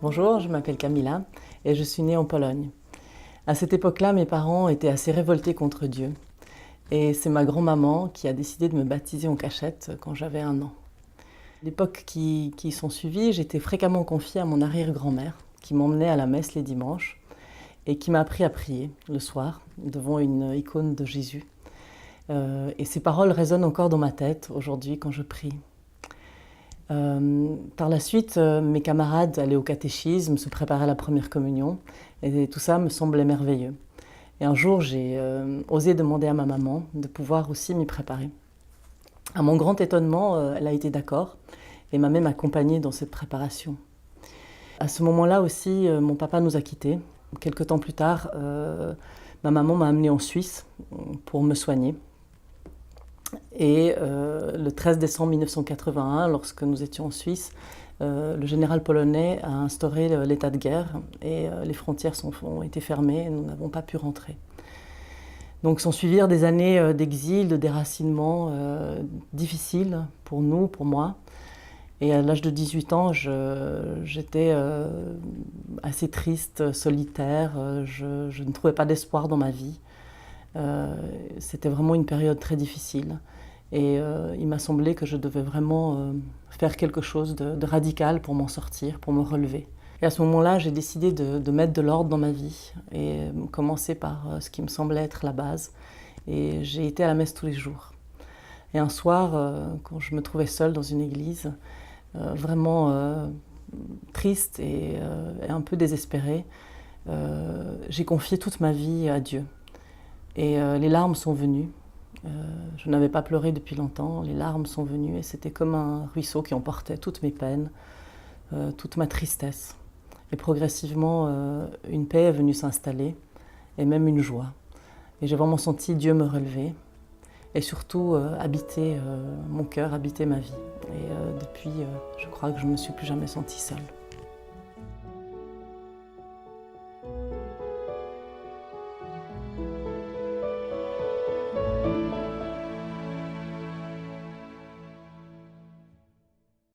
Bonjour, je m'appelle Camilla et je suis née en Pologne. À cette époque-là, mes parents étaient assez révoltés contre Dieu. Et c'est ma grand-maman qui a décidé de me baptiser en cachette quand j'avais 1 an. L'époque qui s'en suivit, j'étais fréquemment confiée à mon arrière-grand-mère qui m'emmenait à la messe les dimanches et qui m'a appris à prier le soir devant une icône de Jésus. Et ces paroles résonnent encore dans ma tête aujourd'hui quand je prie. Par la suite, mes camarades allaient au catéchisme, se préparaient à la première communion, et tout ça me semblait merveilleux. Et un jour, j'ai osé demander à ma maman de pouvoir aussi m'y préparer. À mon grand étonnement, elle a été d'accord et m'a même accompagnée dans cette préparation. À ce moment-là aussi, mon papa nous a quittés. Quelque temps plus tard, ma maman m'a amenée en Suisse pour me soigner. Et le 13 décembre 1981, lorsque nous étions en Suisse, le général polonais a instauré l'état de guerre et les frontières ont été fermées et nous n'avons pas pu rentrer. Donc s'en suivirent des années d'exil, de déracinement difficiles pour nous, pour moi. Et à l'âge de 18 ans, j'étais assez triste, solitaire, je ne trouvais pas d'espoir dans ma vie. C'était vraiment une période très difficile et il m'a semblé que je devais vraiment faire quelque chose de radical pour m'en sortir, pour me relever. Et à ce moment-là, j'ai décidé de mettre de l'ordre dans ma vie et commencer par ce qui me semblait être la base. Et j'ai été à la messe tous les jours. Et un soir, quand je me trouvais seule dans une église, vraiment triste et un peu désespérée, j'ai confié toute ma vie à Dieu. Et les larmes sont venues. Je n'avais pas pleuré depuis longtemps. Les larmes sont venues et c'était comme un ruisseau qui emportait toutes mes peines, toute ma tristesse. Et progressivement, une paix est venue s'installer et même une joie. Et j'ai vraiment senti Dieu me relever et surtout habiter mon cœur, habiter ma vie. Et depuis, je crois que je ne me suis plus jamais sentie seule.